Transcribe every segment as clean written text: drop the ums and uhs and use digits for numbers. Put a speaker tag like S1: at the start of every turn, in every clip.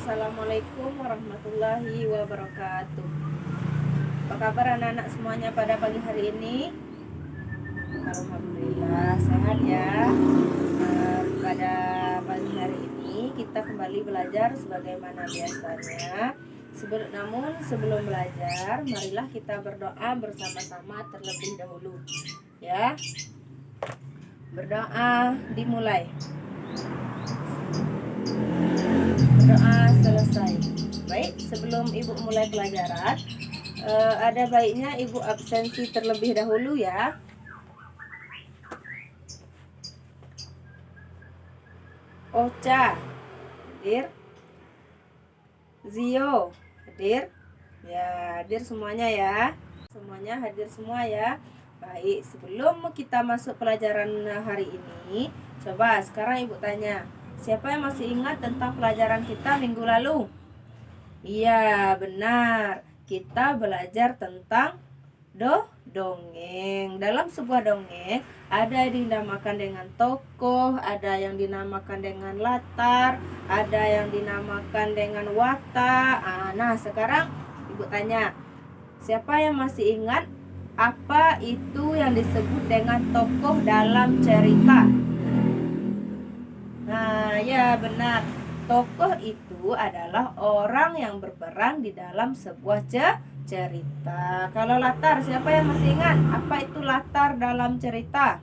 S1: Assalamualaikum warahmatullahi wabarakatuh. Apa kabar anak-anak semuanya pada pagi hari ini? Alhamdulillah sehat ya. Pada pagi hari ini kita kembali belajar sebagaimana biasanya. Namun sebelum belajar, marilah kita berdoa bersama-sama terlebih dahulu. Ya. Berdoa dimulai. Berdoa selesai. Baik, sebelum ibu mulai pelajaran, ada baiknya ibu absensi terlebih dahulu ya. Ocha hadir, Zio hadir, ya hadir semuanya ya, semuanya hadir semua ya. Baik, sebelum kita masuk pelajaran hari ini, coba sekarang ibu tanya, siapa yang masih ingat tentang pelajaran kita minggu lalu? Iya benar, kita belajar tentang dongeng. Dalam sebuah dongeng ada yang dinamakan dengan tokoh, ada yang dinamakan dengan latar, ada yang dinamakan dengan watak. Nah sekarang ibu tanya, siapa yang masih ingat apa itu yang disebut dengan tokoh dalam cerita? Nah ya benar, tokoh itu adalah orang yang berperan di dalam sebuah cerita. Kalau latar, siapa yang masih ingat apa itu latar dalam cerita?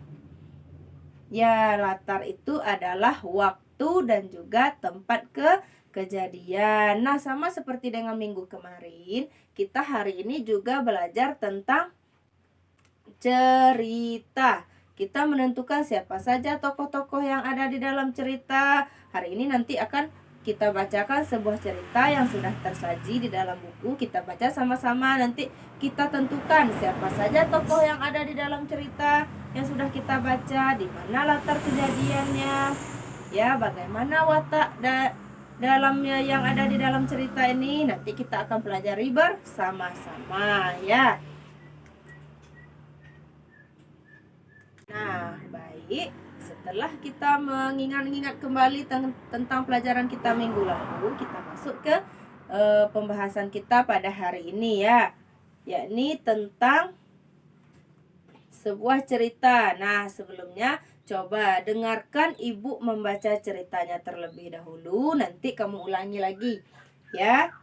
S1: Ya, latar itu adalah waktu dan juga tempat kejadian. Nah, sama seperti dengan minggu kemarin, kita hari ini juga belajar tentang cerita. Kita menentukan siapa saja tokoh-tokoh yang ada di dalam cerita. Hari ini nanti akan kita bacakan sebuah cerita yang sudah tersaji di dalam buku. Kita baca sama-sama, nanti kita tentukan siapa saja tokoh yang ada di dalam cerita yang sudah kita baca, di mana latar kejadiannya, ya bagaimana watak dalamnya yang ada di dalam cerita ini. Nanti kita akan pelajari bersama-sama ya. Nah, baik. Setelah kita mengingat-ingat kembali tentang pelajaran kita minggu lalu, kita masuk ke pembahasan kita pada hari ini ya, yakni tentang sebuah cerita. Nah, sebelumnya coba dengarkan ibu membaca ceritanya terlebih dahulu, nanti kamu ulangi lagi ya.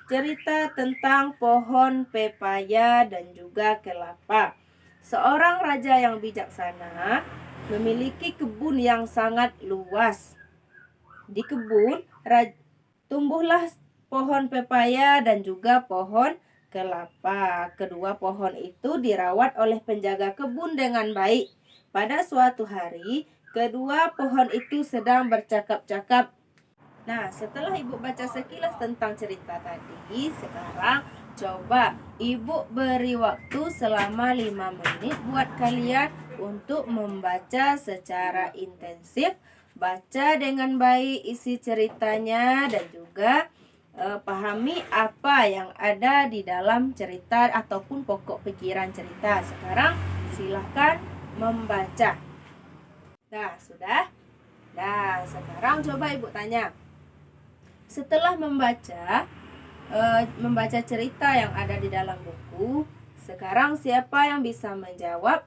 S1: Cerita tentang pohon pepaya dan juga kelapa. Seorang raja yang bijaksana memiliki kebun yang sangat luas. Di kebun tumbuhlah pohon pepaya dan juga pohon kelapa. Kedua pohon itu dirawat oleh penjaga kebun dengan baik. Pada suatu hari, kedua pohon itu sedang bercakap-cakap. Nah, setelah ibu baca sekilas tentang cerita tadi, sekarang coba ibu beri waktu selama 5 menit buat kalian untuk membaca secara intensif, baca dengan baik isi ceritanya dan juga pahami apa yang ada di dalam cerita ataupun pokok pikiran cerita. Sekarang silahkan membaca. Nah, sudah? Nah, sekarang coba ibu tanya. Setelah membaca cerita yang ada di dalam buku, sekarang siapa yang bisa menjawab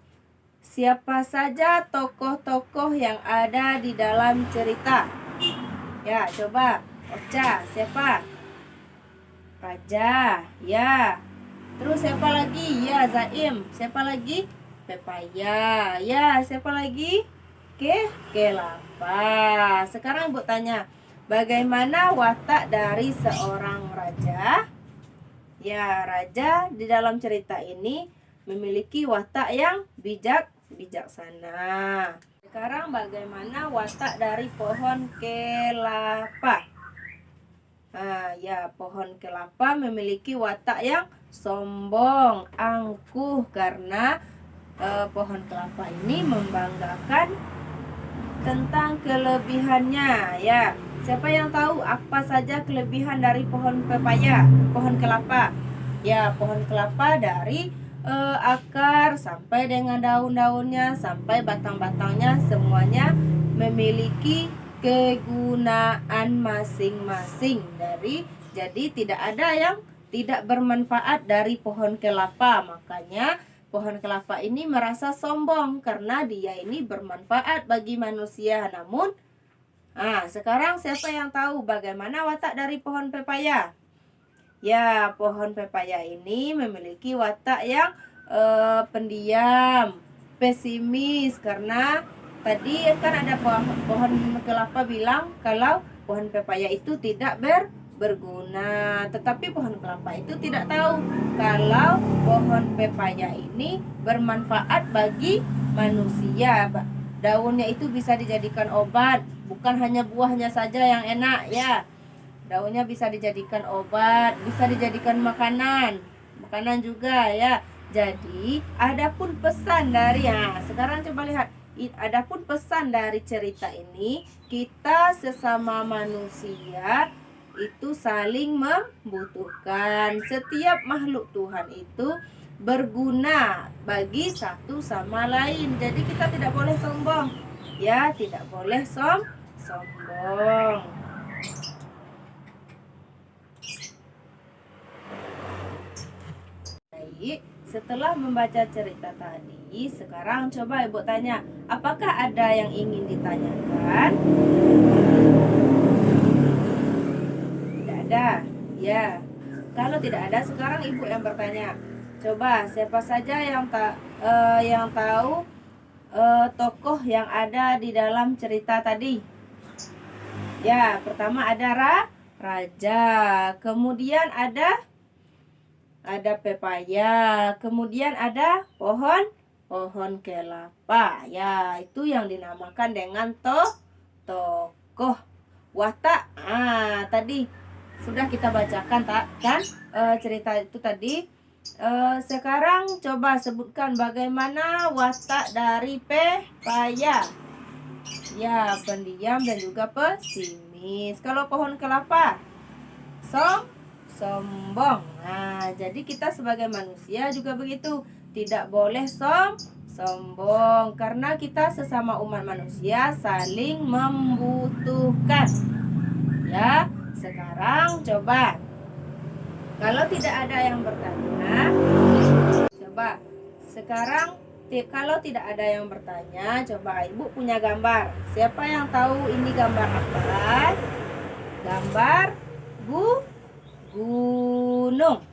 S1: siapa saja tokoh-tokoh yang ada di dalam cerita? Ya, coba. Ocha, siapa? Raja, ya. Terus siapa lagi? Ya, Zaim. Siapa lagi? Pepaya. Ya, siapa lagi? Kelapa. Sekarang ibu tanya, bagaimana watak dari seorang raja? Ya, raja di dalam cerita ini memiliki watak yang bijaksana. Sekarang bagaimana watak dari pohon kelapa? Nah, ya, pohon kelapa memiliki watak yang sombong, angkuh karena pohon kelapa ini membanggakan tentang kelebihannya ya. Siapa yang tahu apa saja kelebihan dari pohon pepaya, pohon kelapa? Ya, pohon kelapa dari akar sampai dengan daun-daunnya sampai batang-batangnya semuanya memiliki kegunaan masing-masing jadi tidak ada yang tidak bermanfaat dari pohon kelapa. Makanya pohon kelapa ini merasa sombong karena dia ini bermanfaat bagi manusia. Namun sekarang siapa yang tahu bagaimana watak dari pohon pepaya? Ya, pohon pepaya ini memiliki watak yang pendiam, pesimis, karena tadi kan ada pohon kelapa bilang kalau pohon pepaya itu tidak berguna. Tetapi pohon kelapa itu tidak tahu kalau pohon pepaya ini bermanfaat bagi manusia. Daunnya itu bisa dijadikan obat, bukan hanya buahnya saja yang enak ya. Daunnya bisa dijadikan obat, bisa dijadikan makanan juga ya. Jadi adapun pesan dari sekarang coba lihat, adapun pesan dari cerita ini, kita sesama manusia itu saling membutuhkan. Setiap makhluk Tuhan itu berguna bagi satu sama lain. Jadi kita tidak boleh sombong ya, tidak boleh sombong. Baik, setelah membaca cerita tadi, sekarang coba Ibu tanya, apakah ada yang ingin ditanyakan? Tidak ada, ya. Kalau tidak ada, sekarang Ibu yang bertanya. Coba siapa saja yang tahu tokoh yang ada di dalam cerita tadi? Ya, pertama ada raja, kemudian ada pepaya, kemudian ada pohon kelapa. Ya, itu yang dinamakan dengan tokoh. Watak tadi sudah kita bacakan kan cerita itu tadi. Sekarang coba sebutkan bagaimana watak dari pepaya. Ya, pendiam dan juga pesimis. Kalau pohon kelapa sombong. Jadi kita sebagai manusia juga begitu, tidak boleh sombong karena kita sesama umat manusia saling membutuhkan. Ya, sekarang coba kalau tidak ada yang bertanya, coba sekarang kalau tidak ada yang bertanya, coba Ibu punya gambar. Siapa yang tahu ini gambar apa? Gambar gunung.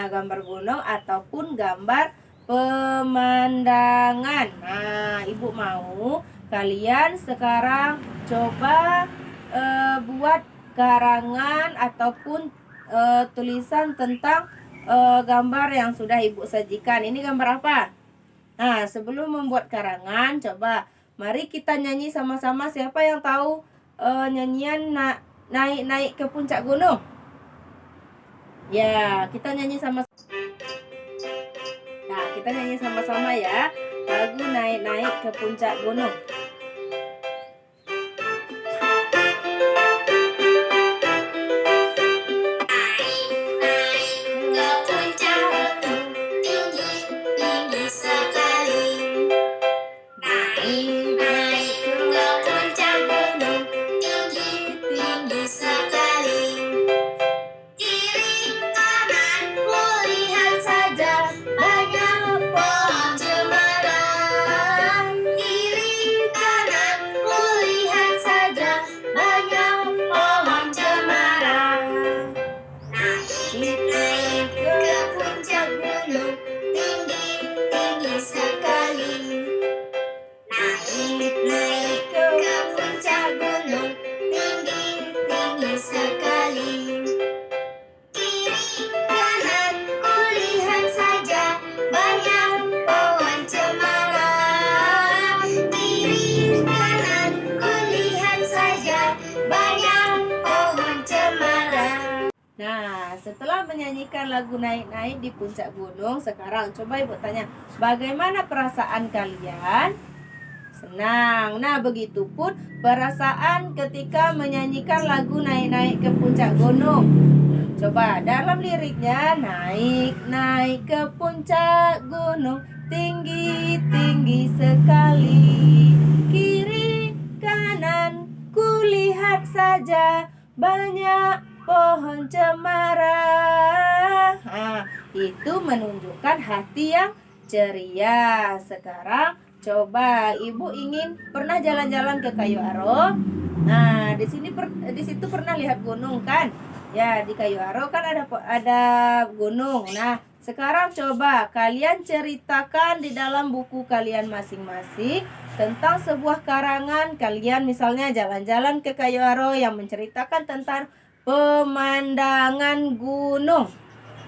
S1: Gambar gunung ataupun gambar pemandangan. Ibu mau kalian sekarang coba buat karangan ataupun tulisan tentang gambar yang sudah Ibu sajikan. Ini gambar apa? Sebelum membuat karangan, coba mari kita nyanyi sama-sama. Siapa yang tahu nyanyian naik-naik ke puncak gunung? Ya, kita nyanyi sama-sama ya. Lagu naik-naik ke puncak gunung. Setelah menyanyikan lagu naik-naik di puncak gunung, sekarang coba Ibu tanya, bagaimana perasaan kalian? Senang. Begitupun perasaan ketika menyanyikan lagu naik-naik ke puncak gunung. Coba dalam liriknya, naik ke puncak gunung, tinggi sekali, kiri kanan ku lihat saja banyak pohon cemara. Itu menunjukkan hati yang ceria. Sekarang coba ibu ingin pernah jalan-jalan ke Kayu Aro. Nah, di situ pernah lihat gunung kan? Ya, di Kayu Aro kan ada gunung. Nah, sekarang coba kalian ceritakan di dalam buku kalian masing-masing tentang sebuah karangan kalian, misalnya jalan-jalan ke Kayu Aro yang menceritakan tentang pemandangan gunung.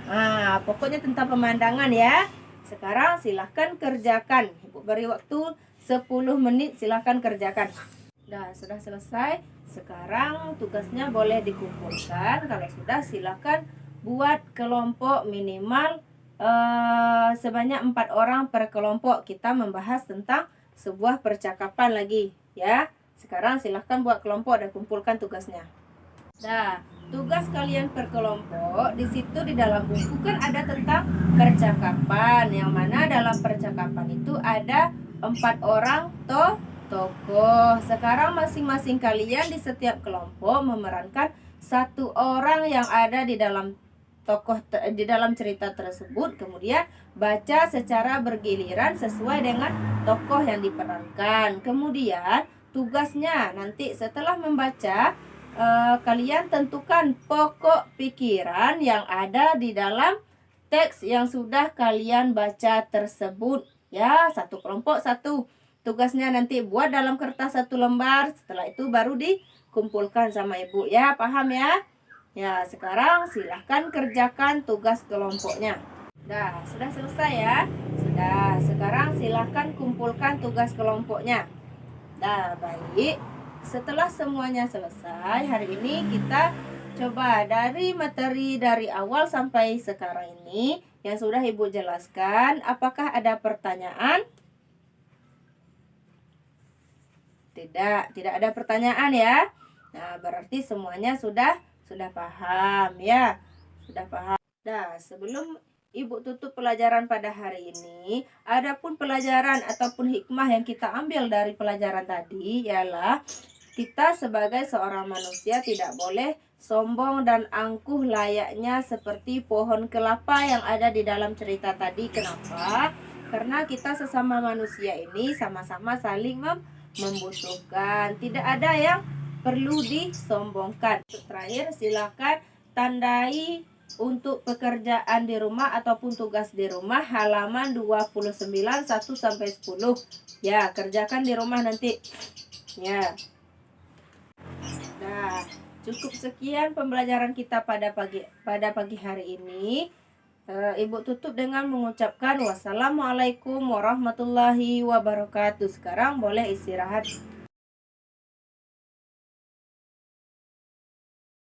S1: Nah, pokoknya tentang pemandangan ya. Sekarang silahkan kerjakan. Ibu beri waktu 10 menit, silahkan kerjakan. Nah, sudah selesai. Sekarang tugasnya boleh dikumpulkan. Kalau sudah, silahkan buat kelompok minimal sebanyak 4 orang per kelompok. Kita membahas tentang sebuah percakapan lagi ya. Sekarang silahkan buat kelompok dan kumpulkan tugasnya. Nah, tugas kalian per kelompok di situ di dalam buku kan ada tentang percakapan, yang mana dalam percakapan itu ada 4 orang tokoh. Sekarang masing-masing kalian di setiap kelompok memerankan 1 orang yang ada di dalam di dalam cerita tersebut. Kemudian baca secara bergiliran sesuai dengan tokoh yang diperankan. Kemudian tugasnya nanti setelah membaca, kalian tentukan pokok pikiran yang ada di dalam teks yang sudah kalian baca tersebut ya. 1 kelompok 1. Tugasnya nanti buat dalam kertas 1 lembar. Setelah itu baru dikumpulkan sama ibu ya. Paham ya? Ya, sekarang silahkan kerjakan tugas kelompoknya. Nah, sudah selesai ya. Sudah. Sekarang silahkan kumpulkan tugas kelompoknya. Nah, baik. Setelah semuanya selesai, hari ini kita coba dari materi dari awal sampai sekarang ini yang sudah ibu jelaskan. Apakah ada pertanyaan? Tidak ada pertanyaan ya. Nah, berarti semuanya sudah paham ya. Sudah paham. Nah, sebelum ibu tutup pelajaran pada hari ini, adapun pelajaran ataupun hikmah yang kita ambil dari pelajaran tadi ialah kita sebagai seorang manusia tidak boleh sombong dan angkuh layaknya seperti pohon kelapa yang ada di dalam cerita tadi. Kenapa? Karena kita sesama manusia ini sama-sama saling membutuhkan. Tidak ada yang perlu disombongkan. Terakhir, silakan tandai untuk pekerjaan di rumah ataupun tugas di rumah halaman 29 1 sampai 10. Ya, kerjakan di rumah nanti. Ya. Nah, cukup sekian pembelajaran kita pada pagi hari ini. Ibu tutup dengan mengucapkan wassalamualaikum warahmatullahi wabarakatuh. Sekarang boleh istirahat.